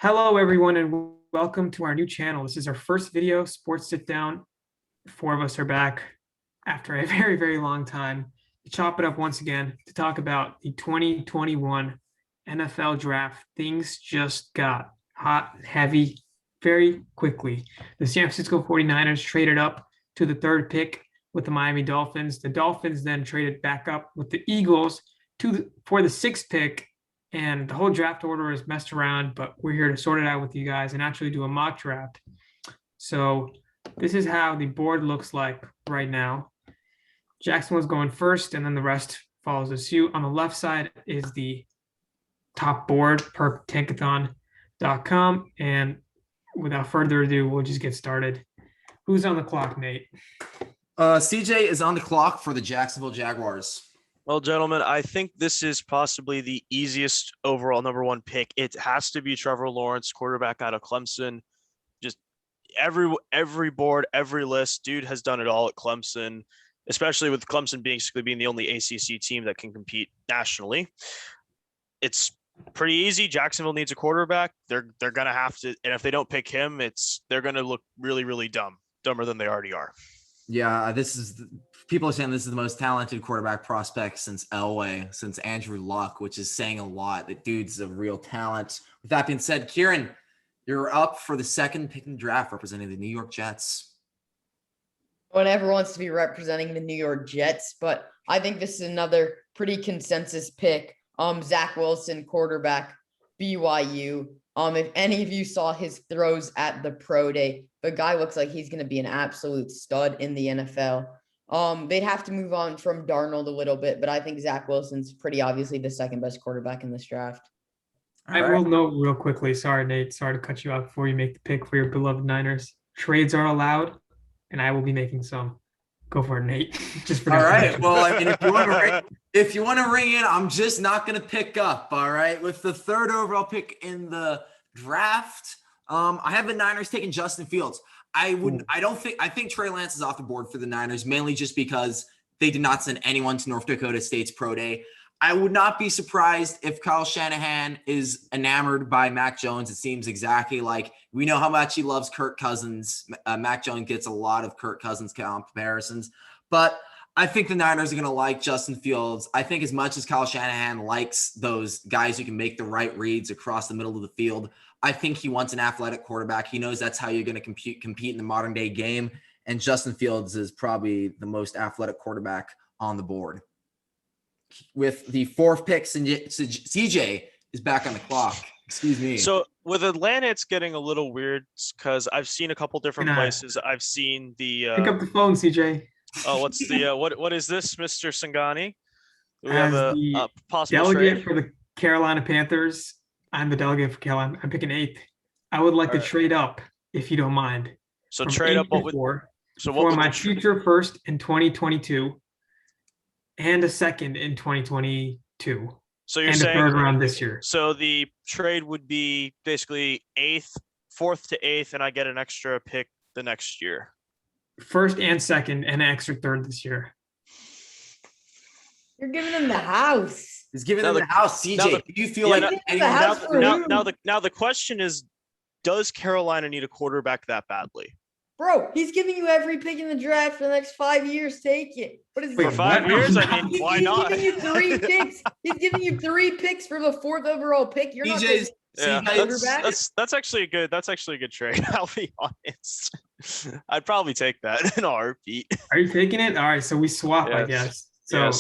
Hello, everyone, and welcome to our new channel. This is our first video, Sports Sit Down. Four of us are back after a very, very long time to chop it up once again to talk about the 2021 NFL Draft. Things just got hot, heavy, very quickly. The San Francisco 49ers traded up to the third pick with the Miami Dolphins. The Dolphins then traded back up with the Eagles for the sixth pick, and the whole draft order is messed around, but we're here to sort it out with you guys and actually do a mock draft. So this is how the board looks like right now. Jackson was going first, and then the rest follows the suit. On the left side is the top board per tankathon.com. And without further ado, we'll just get started. Who's on the clock, Nate? CJ is on the clock for the Jacksonville Jaguars. Well, gentlemen, I think this is possibly the easiest overall number one pick. It has to be Trevor Lawrence, quarterback out of Clemson. Just every board, every list, dude has done it all at Clemson, especially with Clemson basically being the only ACC team that can compete nationally. It's pretty easy. Jacksonville needs a quarterback. They're gonna have to, and if they don't pick him, they're gonna look really, really dumber than they already are. Yeah, people are saying this is the most talented quarterback prospect since Elway, since Andrew Luck, which is saying a lot. The dude's a real talent. With that being said, Kieran, you're up for the second pick in the draft representing the New York Jets. No one ever wants to be representing the New York Jets, but I think this is another pretty consensus pick. Zach Wilson, quarterback, BYU. If any of you saw his throws at the pro day, the guy looks like he's going to be an absolute stud in the NFL. They'd have to move on from Darnold a little bit, but I think Zach Wilson's pretty obviously the second best quarterback in this draft. I will note real quickly, sorry, Nate, sorry to cut you off before you make the pick for your beloved Niners. Trades are allowed, and I will be making some. Go for it, Nate. Just for all right. Well, I mean, if you want to ring in, I'm just not going to pick up. All right. With the third overall pick in the draft, I have the Niners taking Justin Fields. I think Trey Lance is off the board for the Niners, mainly just because they did not send anyone to North Dakota State's pro day. I would not be surprised if Kyle Shanahan is enamored by Mac Jones. It seems exactly like we know how much he loves Kirk Cousins. Mac Jones gets a lot of Kirk Cousins comparisons, but I think the Niners are going to like Justin Fields. I think as much as Kyle Shanahan likes those guys who can make the right reads across the middle of the field, I think he wants an athletic quarterback. He knows that's how you're going to compete in the modern day game. And Justin Fields is probably the most athletic quarterback on the board. With the fourth pick, CJ is back on the clock. Excuse me. So with Atlanta, it's getting a little weird because I've seen a couple different places. I've seen the pick up the phone, CJ. Oh, what's the what is this, Mr. Sangani? We As have the possible delegate trade for the Carolina Panthers. I'm the delegate for Carolina. I'm picking eighth. I would like to trade up, if you don't mind. So trade up what for my future first in 2022 and a second in 2022. So you're and saying a third round this year. So the trade would be basically fourth to eighth, and I get an extra pick the next year. First and second, and an extra third this year. You're giving him the house. He's giving them the house, CJ. Do you feel like now the question is, does Carolina need a quarterback that badly? Bro, he's giving you every pick in the draft for the next 5 years. Take it. What is for 5 years? I mean, why not? He's giving you 3 picks. He's giving you 3 picks for the fourth overall pick. You're not taking that's actually a good trade. I'll be honest. I'd probably take that in a heartbeat. Are you taking it? All right, so we swap, yes. I guess. So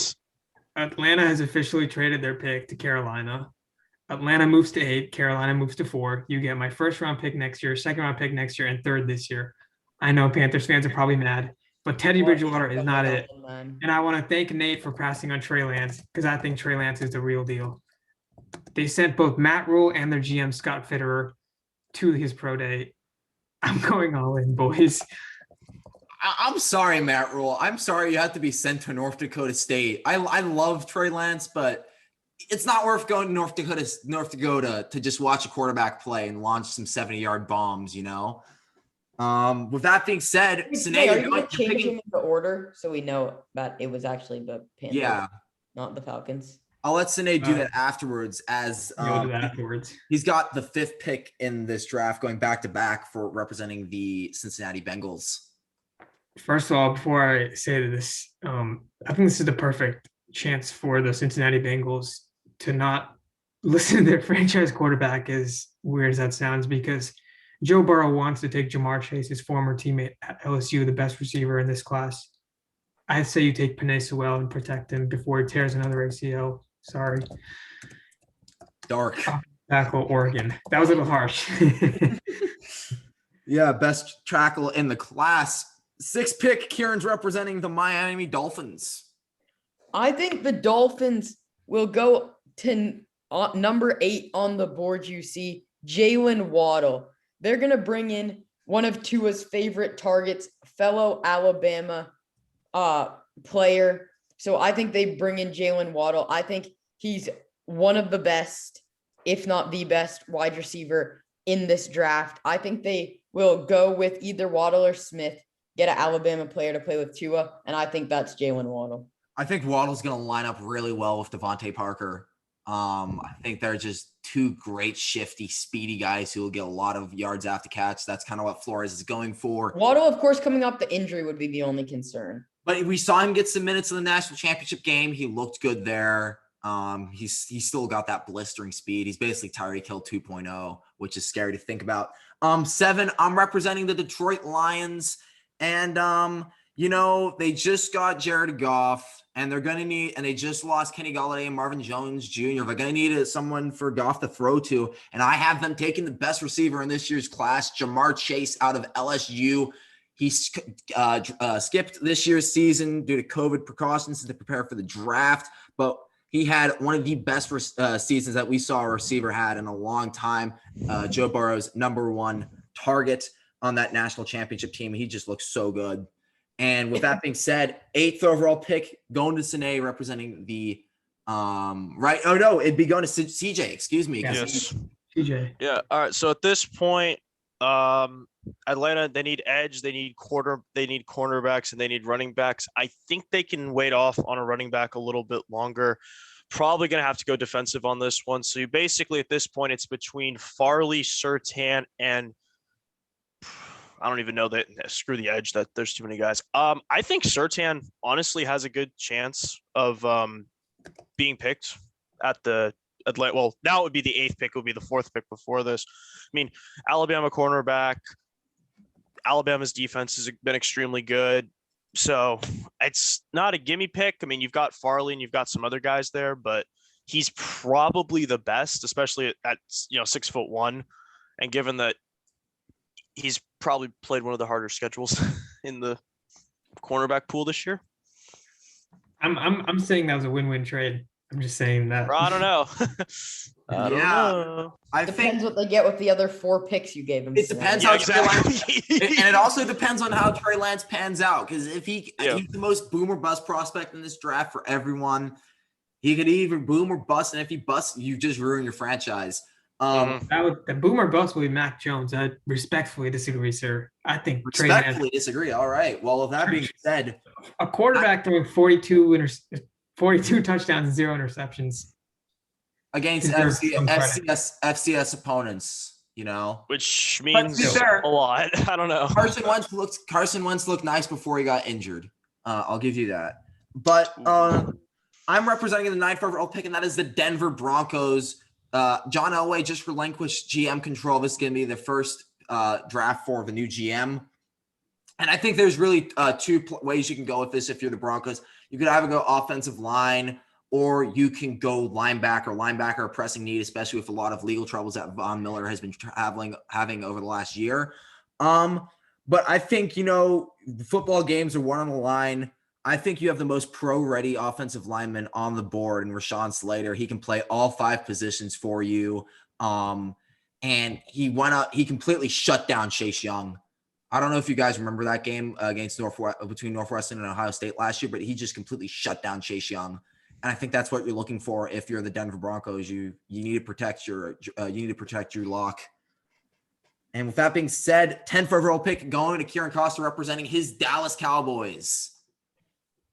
Atlanta has officially traded their pick to Carolina. Atlanta moves to 8. Carolina moves to 4. You get my first round pick next year, second round pick next year, and third this year. I know Panthers fans are probably mad, but Teddy Bridgewater is not it. And I want to thank Nate for passing on Trey Lance because I think Trey Lance is the real deal. They sent both Matt Rule and their GM Scott Fitterer to his pro day. I'm going all in, boys. I'm sorry, Matt Rule. I'm sorry you have to be sent to North Dakota State. I love Trey Lance, but it's not worth going to North Dakota to just watch a quarterback play and launch some 70-yard bombs, you know? With that being said, Sinead, are you going to change the order so we know that it was actually the Panthers, not the Falcons? I'll let Sine do that afterwards as We'll do that afterwards. he's got the 5th pick in this draft going back to back for representing the Cincinnati Bengals. First of all, before I say this, I think this is the perfect chance for the Cincinnati Bengals to not listen to their franchise quarterback, as weird as that sounds, because Joe Burrow wants to take Jamar Chase, his former teammate at LSU, the best receiver in this class. I'd say you take Penei Sewell and protect him before he tears another ACL. Sorry. Dark. Tackle Oregon. That was a little harsh. Yeah, best tackle in the class. 6th pick, Kieran's representing the Miami Dolphins. I think the Dolphins will go to number 8 on the board. You see Jalen Waddle. They're going to bring in one of Tua's favorite targets, fellow Alabama player. So I think they bring in Jalen Waddle. I think he's one of the best, if not the best, wide receiver in this draft. I think they will go with either Waddle or Smith, get an Alabama player to play with Tua, and I think that's Jalen Waddle. I think Waddle's going to line up really well with Devontae Parker. I think they're just 2 great, shifty, speedy guys who will get a lot of yards after catch. That's kind of what Flores is going for. Waddle, of course, coming off the injury would be the only concern. But we saw him get some minutes in the national championship game. He looked good there. He's still got that blistering speed. He's basically Tyreek Hill 2.0, which is scary to think about. 7, I'm representing the Detroit Lions. And, they just got Jared Goff. And they're going to need, and they just lost Kenny Golladay and Marvin Jones Jr. They're going to need someone for Goff to throw to. And I have them taking the best receiver in this year's class, Jamar Chase out of LSU. He skipped this year's season due to COVID precautions to prepare for the draft. But he had one of the best seasons that we saw a receiver had in a long time. Joe Burrow's number 1 target on that national championship team. He just looks so good. And with that being said, 8th overall pick going to Sine, representing the right. Oh no, it'd be going to CJ. Excuse me. Yes. CJ. Yeah. All right. So at this point, Atlanta, they need edge, they need cornerbacks, and they need running backs. I think they can wait off on a running back a little bit longer. Probably going to have to go defensive on this one. So you basically, at this point, it's between Farley, Surtain, and I don't even know that. Screw the edge. That there's too many guys. I think Surtain honestly has a good chance of being picked at the Atlanta. Well, now it would be the 8th pick. It would be the 4th pick before this. I mean, Alabama cornerback. Alabama's defense has been extremely good, so it's not a gimme pick. I mean, you've got Farley and you've got some other guys there, but he's probably the best, especially at 6'1", and given that he's probably played one of the harder schedules in the cornerback pool this year. I'm saying that was a win-win trade. I'm just saying that. I don't know. I don't know. I Depends think what they get with the other 4 picks you gave him. it depends how Trey Lance, and it also depends on how Trey Lance pans out. Because if he's the most boom or bust prospect in this draft for everyone, he could either boom or bust. And if he busts, you just ruin your franchise. The boomer bust will be Mac Jones. I respectfully disagree, sir. I think respectfully disagree. All right. Well, with that being said, a quarterback throwing 42 touchdowns and 0 interceptions against FCS opponents, which means a lot. I don't know. Carson Wentz looked nice before he got injured. I'll give you that. But I'm representing the 9th overall pick, and that is the Denver Broncos. John Elway just relinquished GM control. This is going to be the first draft for the new GM. And I think there's really 2 ways you can go with this if you're the Broncos. You could either go offensive line, or you can go linebacker. Linebacker, a pressing need, especially with a lot of legal troubles that Von Miller has been having over the last year. But I think, football games are won on the line. I think you have the most pro-ready offensive lineman on the board in Rashawn Slater. He can play all 5 positions for you. And he completely shut down Chase Young. I don't know if you guys remember that game against between Northwestern and Ohio State last year, but he just completely shut down Chase Young. And I think that's what you're looking for if you're the Denver Broncos. You need to protect your lock. And with that being said, 10th overall pick going to Kieran Costa, representing his Dallas Cowboys.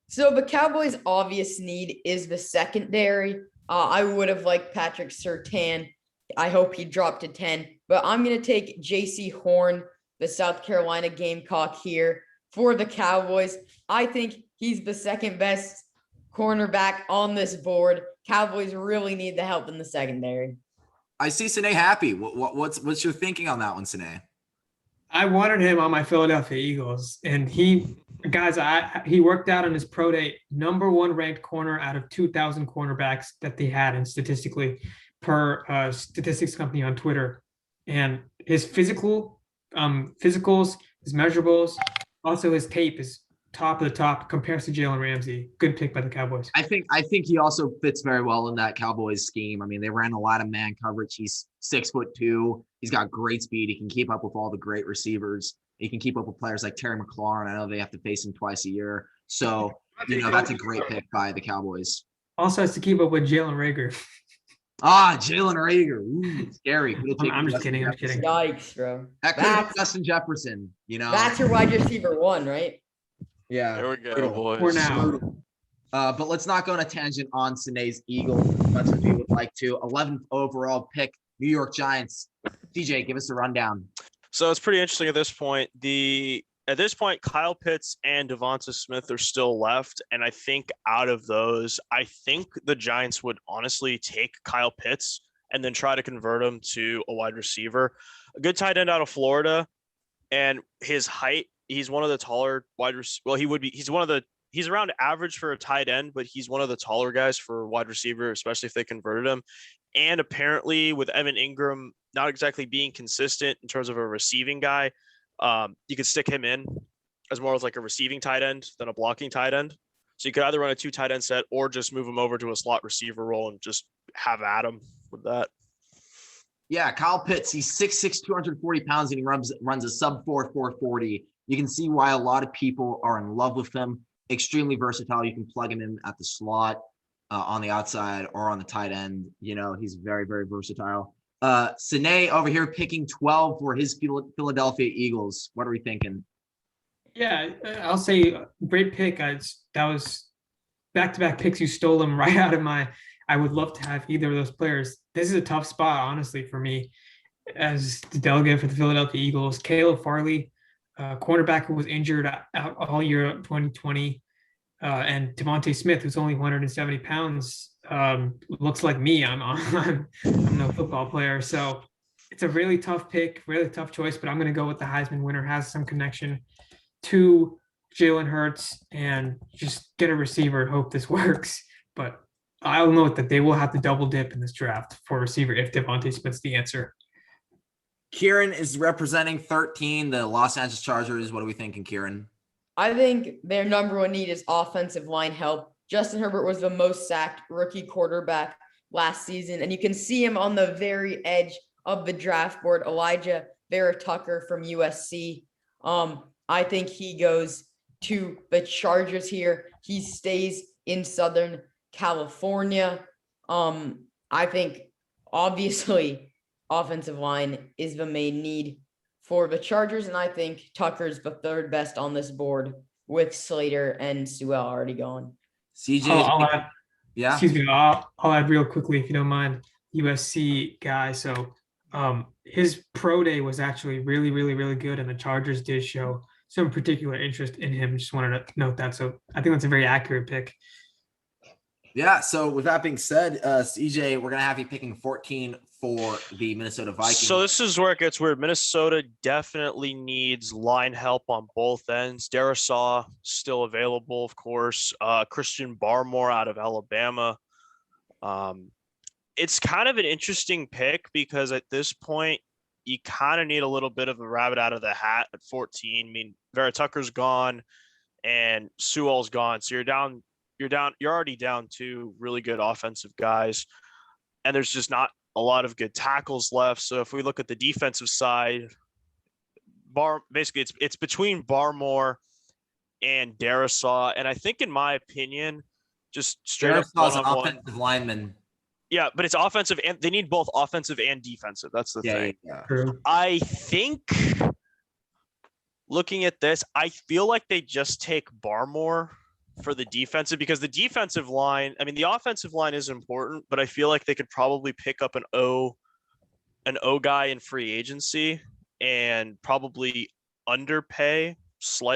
So the Cowboys' obvious need is the secondary. I would have liked Patrick Surtain. I hope he dropped to 10, but I'm going to take JC Horn, the South Carolina Gamecock here for the Cowboys. I think he's the second best cornerback on this board. Cowboys really need the help in the secondary. I see Sine happy. What's your thinking on that one, Sine? I wanted him on my Philadelphia Eagles, and he worked out on his pro day, #1 ranked corner out of 2,000 cornerbacks that they had, and statistically, per statistics company on Twitter, and his physicals, his measurables, also his tape is top of the top, compares to Jalen Ramsey. Good pick by the Cowboys. I think he also fits very well in that Cowboys scheme. I mean, they ran a lot of man coverage. He's 6'2". He's got great speed. He can keep up with all the great receivers. He can keep up with players like Terry McLaurin. I know they have to face him twice a year. So, that's a great pick by the Cowboys. Also has to keep up with Jalen Reagor. Jalen Reagor. Ooh, scary. I'm just kidding. I'm kidding. Yikes, bro. That could have been Justin Jefferson, That's your wide receiver 1, right? Yeah. There we go, boys. For now. But let's not go on a tangent on Sine's Eagles as much as we would like to. 11th overall pick, New York Giants. DJ, give us a rundown. So it's pretty interesting at this point. At this point, Kyle Pitts and Devonta Smith are still left. And I think out of those, I think the Giants would honestly take Kyle Pitts and then try to convert him to a wide receiver. A good tight end out of Florida. And his height, he's one of the taller wide receivers. Well, he's around average for a tight end, but he's one of the taller guys for wide receiver, especially if they converted him. And apparently with Evan Ingram not exactly being consistent in terms of a receiving guy, you could stick him in as more of like a receiving tight end than a blocking tight end. So you could either run a 2 tight end set or just move him over to a slot receiver role and just have at him with that. Yeah, Kyle Pitts, he's 6'6", 240 pounds, and he runs a sub-4 440. You can see why a lot of people are in love with him. Extremely versatile. You can plug him in at the slot, on the outside, or on the tight end. He's very, very versatile. Sine over here picking 12 for his Philadelphia Eagles. What are we thinking? Yeah, I'll say great pick. That was back-to-back picks. You stole them right out of I would love to have either of those players. This is a tough spot, honestly, for me as the delegate for the Philadelphia Eagles. Caleb Farley, cornerback who was injured out all year of 2020, and Devonta Smith, who's only 170 pounds, looks like me. I'm no football player, so it's a really tough pick, really tough choice. But I'm going to go with the Heisman winner, has some connection to Jalen Hurts, and just get a receiver and hope this works. But I'll note that they will have to double dip in this draft for receiver if Devonta Smith's the answer. Kieran is representing 13, the Los Angeles Chargers. What are we thinking, Kieran? I think their #1 need is offensive line help. Justin Herbert was the most sacked rookie quarterback last season, and you can see him on the very edge of the draft board. Elijah Vera Tucker from USC. I think he goes to the Chargers here. He stays in Southern California. I think obviously offensive line is the main need for the Chargers, and I think Tucker's the third best on this board with Slater and Sewell already gone. CJ, I'll add, yeah. Excuse me. I'll add real quickly, if you don't mind. USC guy. So his pro day was actually really, really, really good, and the Chargers did show some particular interest in him. Just wanted to note that. So I think that's a very accurate pick. Yeah, so with that being said, CJ, we're going to have you picking 14 for the Minnesota Vikings. So this is where it gets weird. Minnesota definitely needs line help on both ends. Darisaw still available, of course. Christian Barmore out of Alabama. It's kind of an interesting pick because at this point, you kind of need a little bit of a rabbit out of the hat at 14. I mean, Vera Tucker's gone and Sewell's gone. So you're already down 2 really good offensive guys, and there's just not a lot of good tackles left. So if we look at the defensive side, basically it's between Barmore and Darisaw, and I think, in my opinion, just straight up offensive lineman. Yeah, but it's offensive, and they need both offensive and defensive. That's the thing. Yeah. I think, looking at this, I feel like they just take Barmore for the defensive, because the defensive line, I mean, the offensive line is important, but I feel like they could probably pick up an O guy in free agency and probably underpay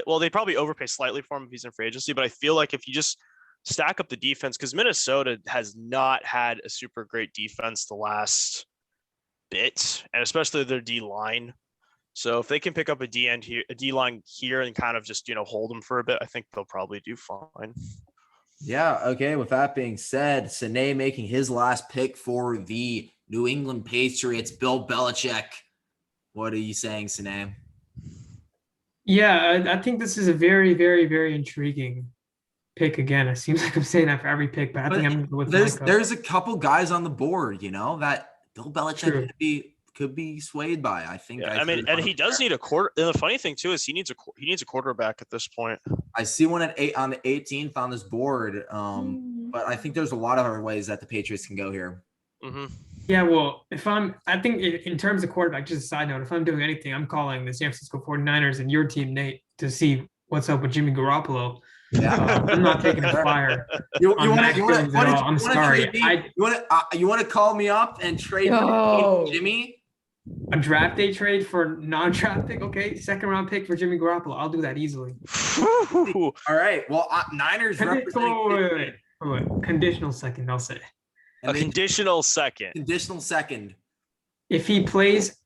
well, they probably overpay slightly for him if he's in free agency, but I feel like if you just stack up the defense, because Minnesota has not had a super great defense the last bit, and especially their D line. So if they can pick up a D line here and kind of just, hold them for a bit, I think they'll probably do fine. Yeah. Okay. With that being said, Sine making his last pick for the New England Patriots, Bill Belichick. What are you saying, Sine? Yeah, I think this is a very, very, very intriguing pick again. It seems like I'm saying that for every pick, but I think I'm going to go with there's a couple guys on the board, that Bill Belichick could be swayed by. I think. Yeah, I mean, and he does need a quarter. And the funny thing too is he needs a quarterback at this point. I see one at 8 on the 18th on this board. But I think there's a lot of other ways that the Patriots can go here. Mm-hmm. Yeah, well, I think in terms of quarterback, just a side note, if I'm doing anything, I'm calling the San Francisco 49ers and your team, Nate, to see what's up with Jimmy Garoppolo. Yeah. I'm not taking a flyer. I'm sorry. You want to call me up and trade Jimmy? A draft day trade for non-draft pick? Okay, second round pick for Jimmy Garoppolo. I'll do that easily. All right. Well, Niners wait. Conditional second, I'll say. A conditional second. Conditional second. If he plays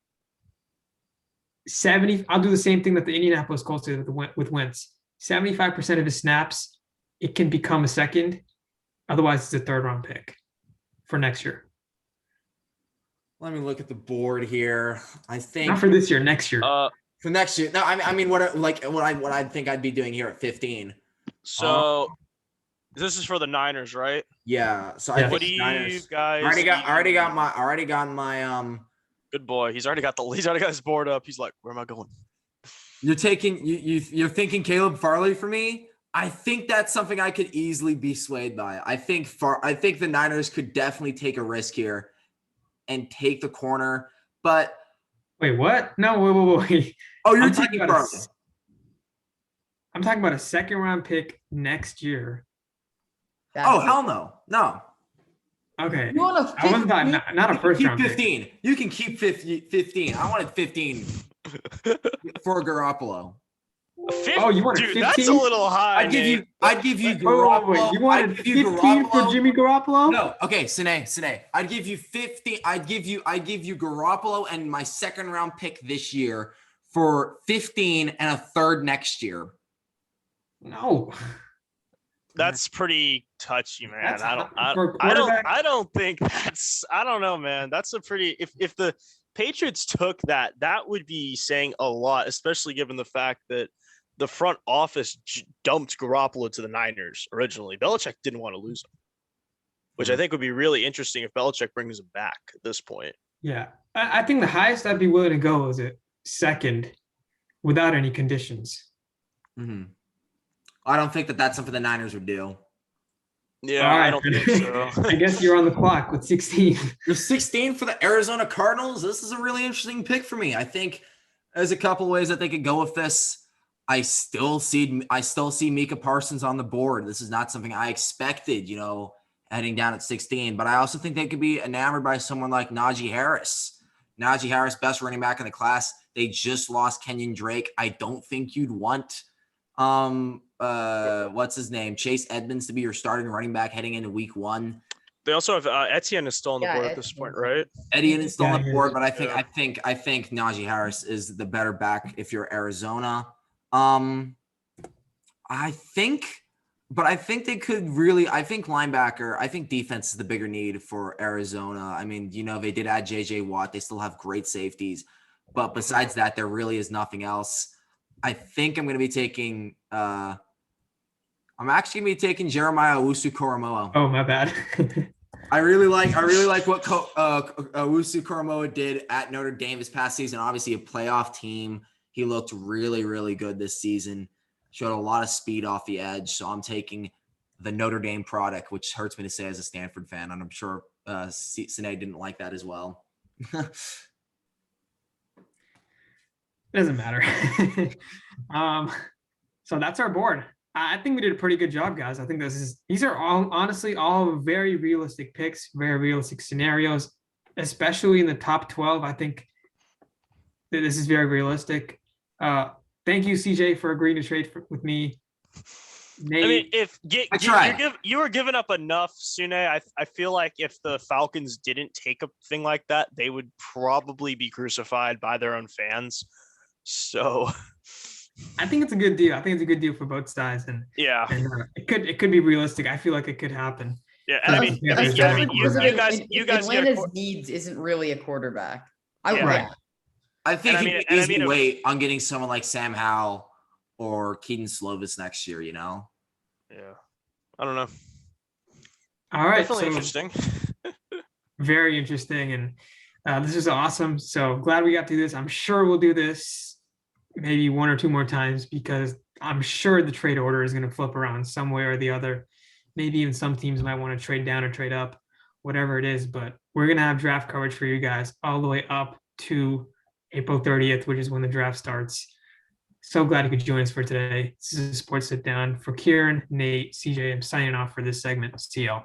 70, I'll do the same thing that the Indianapolis Colts did with Wentz. 75% of his snaps, it can become a second. Otherwise, it's a third round pick for next year. Let me look at the board here. I think not for this year, next year. For next year. No, I mean what I think I'd be doing here at 15. So this is for the Niners, right? Yeah. So yeah. What do you guys? I already got my Good boy. He's already got his board up. He's like, where am I going? You're thinking Caleb Farley for me? I think that's something I could easily be swayed by. I think the Niners could definitely take a risk here and take the corner. But wait, what? No, wait. Oh, you're taking Farley. I'm talking about a second round pick next year. Oh, hell no. No. Okay. You want I wasn't talking, not a first round 15. Pick. You can keep 15. I wanted 15 for Garoppolo. Oh, you wanted 15? That's a little high. I'd give you Garoppolo. Wait. You wanted 15 for Jimmy Garoppolo? No. Okay, Sine. I'd give you 15. I'd give you Garoppolo and my second round pick this year for 15 and a third next year. No. That's pretty touchy, man. That's I don't think that's. I don't know, man. That's a pretty. If the Patriots took that would be saying a lot, especially given the fact that the front office dumped Garoppolo to the Niners originally. Belichick didn't want to lose him, which I think would be really interesting if Belichick brings him back at this point. Yeah, I think the highest I'd be willing to go is a second, without any conditions. Mm-hmm. I don't think that's something the Niners would do. Yeah, right. I don't think so. I guess you're on the clock with 16. You're 16 for the Arizona Cardinals. This is a really interesting pick for me. I think there's a couple ways that they could go with this. I still see Micah Parsons on the board. This is not something I expected, heading down at 16. But I also think they could be enamored by someone like Najee Harris. Najee Harris, best running back in the class. They just lost Kenyon Drake. I don't think you'd want what's his name? Chase Edmonds to be your starting running back heading into week 1. They also have Etienne is still on the board at this point, right? Etienne is still on the board, but I think Najee Harris is the better back if you're Arizona. I think they could really. I think linebacker. I think defense is the bigger need for Arizona. I mean, they did add J.J. Watt. They still have great safeties, but besides that, there really is nothing else. I think I'm going to be taking. I'm actually going to be taking Jeremiah Owusu-Koramoah. Oh, my bad. I really like what Owusu-Koramoah did at Notre Dame this past season. Obviously, a playoff team. He looked really, really good this season. Showed a lot of speed off the edge. So I'm taking the Notre Dame product, which hurts me to say as a Stanford fan, and I'm sure Sinead didn't like that as well. It doesn't matter. So that's our board. I think we did a pretty good job, guys. I think these are all honestly all very realistic picks, very realistic scenarios, especially in the top 12. I think that this is very realistic. Uh, Thank you, CJ, for agreeing to trade with me. I mean, Nate, you were giving up enough, Sune. I feel like if the Falcons didn't take a thing like that, they would probably be crucified by their own fans. So I think it's a good deal. I think it's a good deal for both sides, and yeah, it could be realistic. I feel like it could happen. yeah. And I mean, Especially because of you guys get Atlanta's needs isn't really a quarterback. Right. I think And I he mean- could and I easily mean, wait on getting someone like Sam Howell or Keaton Slovis next year, you know? yeah. I don't know. All right, Definitely so interesting. very interesting, and this is awesome. So glad we got to do this. I'm sure we'll do this maybe one or two more times because I'm sure the trade order is going to flip around some way or the other. Maybe even some teams might want to trade down or trade up, whatever it is. But we're going to have draft coverage for you guys all the way up to April 30th, which is when the draft starts. So glad you could join us for today. This is a Sports Sit Down. For Kieran, Nate, CJ, I'm signing off for this segment. See y'all.